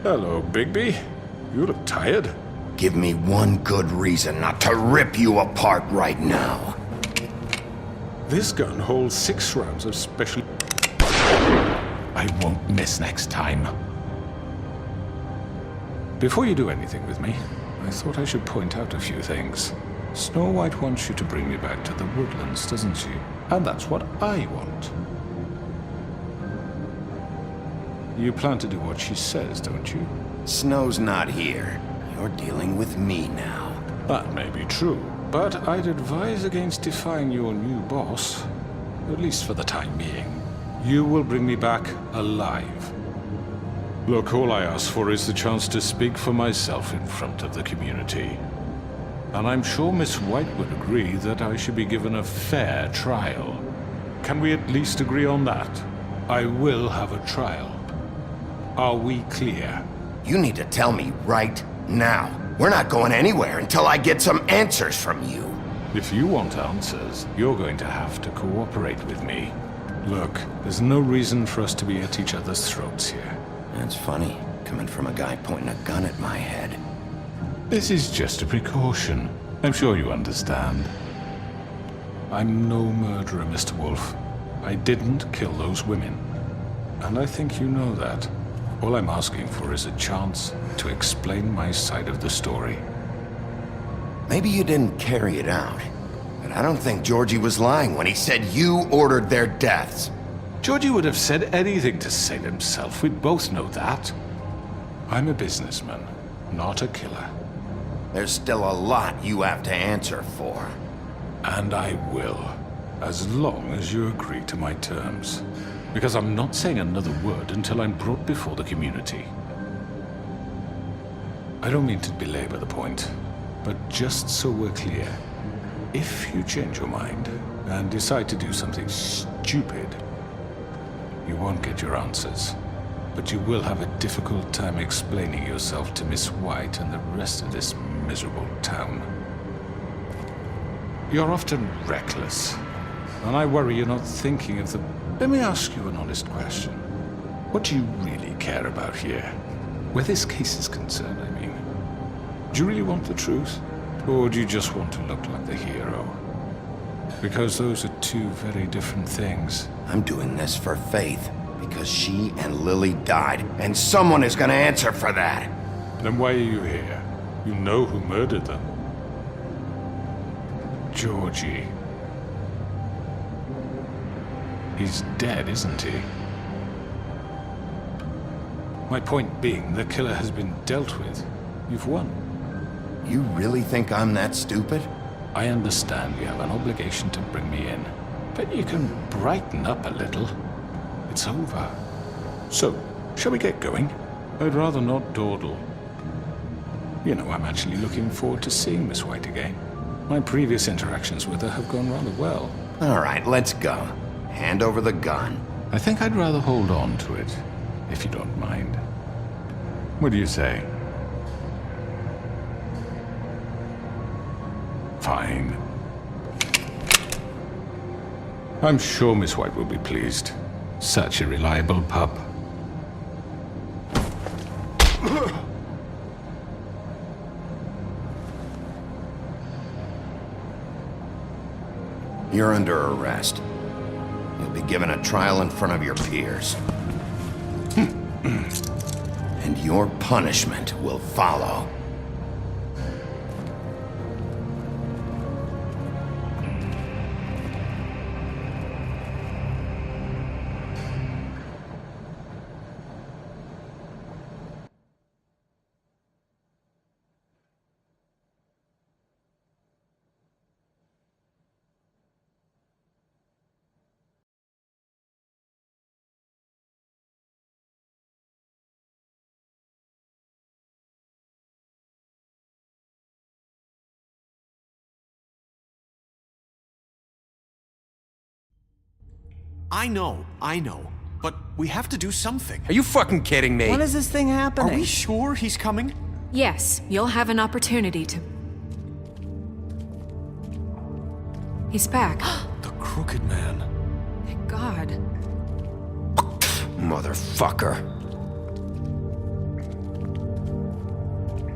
Hello, Bigby. You look tired. Give me one good reason not to rip you apart right now. This gun holds 6 rounds of special... I won't miss next time. Before you do anything with me, I thought I should point out a few things. Snow White wants you to bring me back to the woodlands, doesn't she? And that's what I want. You plan to do what she says, don't you? Snow's not here. You're dealing with me now. That may be true, but I'd advise against defying your new boss, at least for the time being. You will bring me back alive. Look, all I ask for is the chance to speak for myself in front of the community. And I'm sure Miss White would agree that I should be given a fair trial. Can we at least agree on that? I will have a trial. Are we clear? You need to tell me right now. We're not going anywhere until I get some answers from you. If you want answers, you're going to have to cooperate with me. Look, there's no reason for us to be at each other's throats here. That's funny, coming from a guy pointing a gun at my head. This is just a precaution. I'm sure you understand. I'm no murderer, Mr. Wolf. I didn't kill those women. And I think you know that. All I'm asking for is a chance to explain my side of the story. Maybe you didn't carry it out, but I don't think Georgie was lying when he said you ordered their deaths. Georgie would have said anything to save himself. We both know that. I'm a businessman, not a killer. There's still a lot you have to answer for. And I will, as long as you agree to my terms. Because I'm not saying another word until I'm brought before the community. I don't mean to belabor the point, but just so we're clear, if you change your mind and decide to do something stupid, you won't get your answers. But you will have a difficult time explaining yourself to Miss White and the rest of this miserable town. You're often reckless, and I worry you're not thinking of the... Let me ask you an honest question. What do you really care about here? Where this case is concerned, I mean. Do you really want the truth? Or do you just want to look like the hero? Because those are 2 very different things. I'm doing this for Faith, because she and Lily died, and someone is gonna answer for that. Then why are you here? You know who murdered them. Georgie. He's dead, isn't he? My point being, the killer has been dealt with. You've won. You really think I'm that stupid? I understand you have an obligation to bring me in, but you can brighten up a little. It's over. So, shall we get going? I'd rather not dawdle. You know, I'm actually looking forward to seeing Miss White again. My previous interactions with her have gone rather well. All right, let's go. Hand over the gun. I think I'd rather hold on to it, if you don't mind. What do you say? Fine. I'm sure Miss White will be pleased. Such a reliable pup. You're under arrest. You'll be given a trial in front of your peers. And your punishment will follow. I know. But we have to do something. Are you fucking kidding me? When is this thing Are happening? we sure he's coming? Yes, you'll have an opportunity to... He's back. The Crooked Man. Thank God. Motherfucker.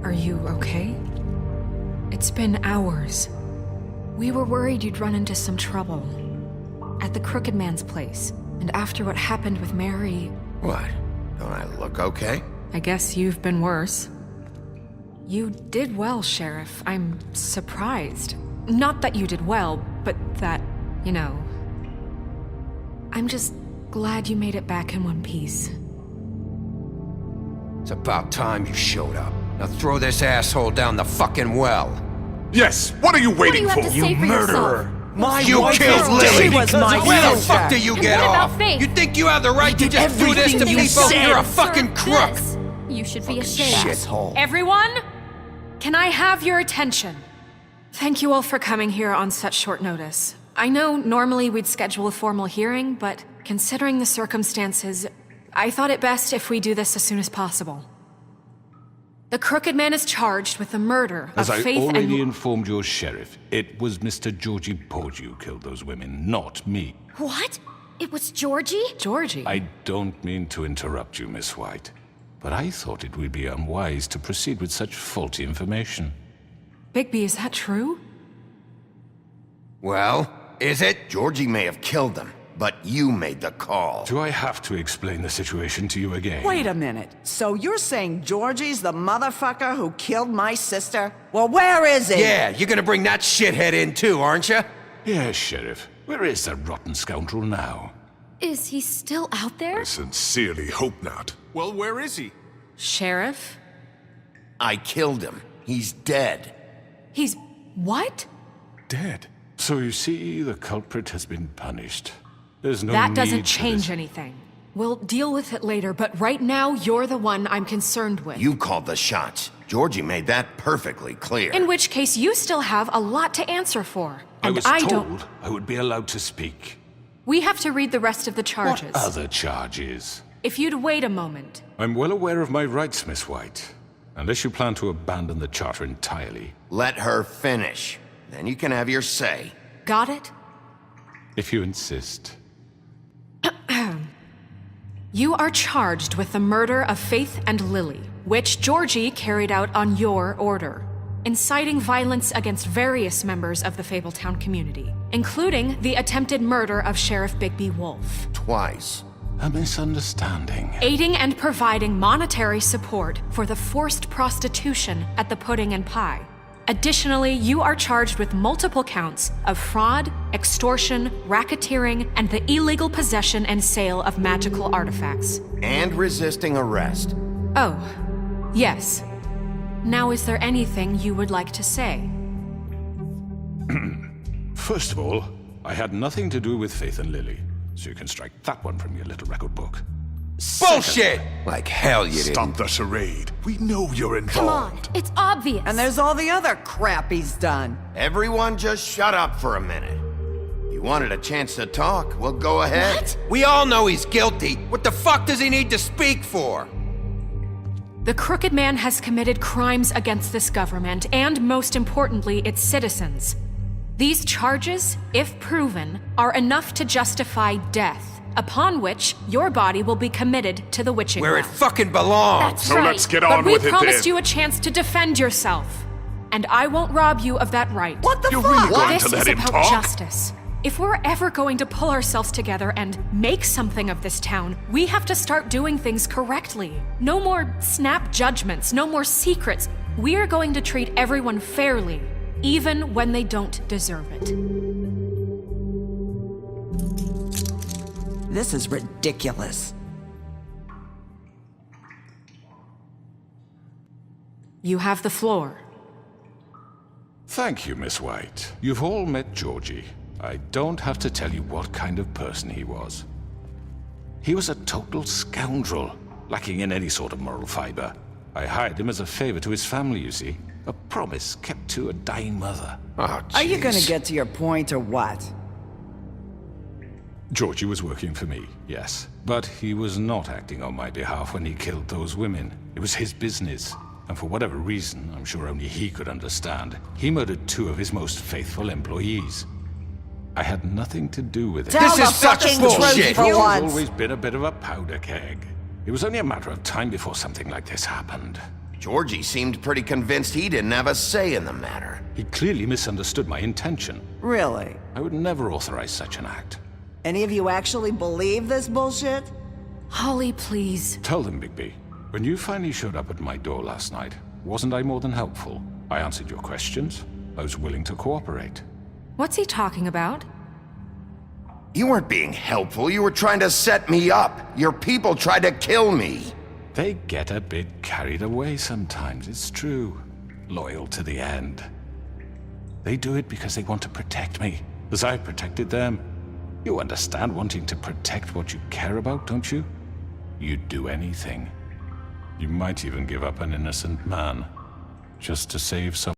Are you okay? It's been hours. We were worried you'd run into some trouble. At the Crooked Man's place. And after what happened with Mary... What? Don't I look okay? I guess you've been worse. You did well, Sheriff. I'm surprised. Not that you did well, but that, you know... I'm just glad you made it back in one piece. It's about time you showed up. Now throw this asshole down the fucking well. Yes, what are you waiting What do you have to say for yourself? You killed Lily! She was my Where the sister. fuck do you And get what about off? Faith? You think you have the right to just do this to everything you people? said. You're a fucking Sir, crook! this. You should be ashamed. Shithole. Everyone, can I have your attention? Thank you all for coming here on such short notice. I know normally we'd schedule a formal hearing, but considering the circumstances, I thought it best if we do this as soon as possible. The Crooked Man is charged with the murder As of I Faith already and... informed your sheriff, it was Mr. Georgie Porgy who killed those women, not me. What? It was Georgie? Georgie? I don't mean to interrupt you, Miss White, but I thought it would be unwise to proceed with such faulty information. Bigby, is that true? Well, is it? Georgie may have killed them, but you made the call. Do I have to explain the situation to you again? Wait a minute. So you're saying Georgie's the motherfucker who killed my sister? Well, where is he? Yeah, you're gonna bring that shithead in too, aren't you? Yes, Sheriff. Where is that rotten scoundrel now? Is he still out there? I sincerely hope not. Well, where is he? Sheriff? I killed him. He's dead. He's... what? Dead. So you see, the culprit has been punished. There's no That need doesn't for change this. anything. We'll deal with it later, but right now, you're the one I'm concerned with. You called the shots. Georgie made that perfectly clear. In which case, you still have a lot to answer for. I And was don't... told I would be allowed to speak. We have to read the rest of the charges. What other charges? If you'd wait a moment. I'm well aware of my rights, Miss White. Unless you plan to abandon the charter entirely. Let her finish. Then you can have your say. Got it? If you insist. You are charged with the murder of Faith and Lily, which Georgie carried out on your order, inciting violence against various members of the Fabletown community, including the attempted murder of Sheriff Bigby Wolf. Twice. A misunderstanding. Aiding and providing monetary support for the forced prostitution at the Pudding and Pie. Additionally, you are charged with multiple counts of fraud, extortion, racketeering, and the illegal possession and sale of magical artifacts. And resisting arrest. Oh, yes. Now, is there anything you would like to say? First of all, I had nothing to do with Faith and Lily, so you can strike that one from your little record book. Bullshit! Like hell you didn't. Stop the charade. We know you're Come on, involved. it's obvious. And there's all the other crap he's done. Everyone just shut up for a minute. You wanted a chance to talk, well go ahead. What? We all know he's guilty. What the fuck does he need to speak for? The Crooked Man has committed crimes against this government and, most importantly, its citizens. These charges, if proven, are enough to justify death, upon which your body will be committed to the witching Where it well. fucking belongs. That's So right. let's get But on we with it promised then. you a chance to defend yourself, and I won't rob you of that right. What the You're fuck? really going This to let is him about talk? justice. If we're ever going to pull ourselves together and make something of this town, we have to start doing things correctly. No more snap judgments, no more secrets. We are going to treat everyone fairly, even when they don't deserve it. This is ridiculous. You have the floor. Thank you, Miss White. You've all met Georgie. I don't have to tell you what kind of person he was. He was a total scoundrel, lacking in any sort of moral fiber. I hired him as a favor to his family, you see. A promise kept to a dying mother. Oh, Are you gonna jeez. get to your point or what? Georgie was working for me, yes. But he was not acting on my behalf when he killed those women. It was his business. And for whatever reason, I'm sure only he could understand, he murdered 2 of his most faithful employees. I had nothing to do with it. Tell This the is such fucking bullshit. truth for You've once. always been a bit of a powder keg. It was only a matter of time before something like this happened. Georgie seemed pretty convinced he didn't have a say in the matter. He clearly misunderstood my intention. Really? I would never authorize such an act. Any of you actually believe this bullshit? Holly, please. Tell them, Bigby. When you finally showed up at my door last night, wasn't I more than helpful? I answered your questions. I was willing to cooperate. What's he talking about? You weren't being helpful, you were trying to set me up. Your people tried to kill me. They get a bit carried away sometimes, it's true. Loyal to the end. They do it because they want to protect me, as I protected them. You understand wanting to protect what you care about, don't you? You'd do anything. You might even give up an innocent man, just to save some.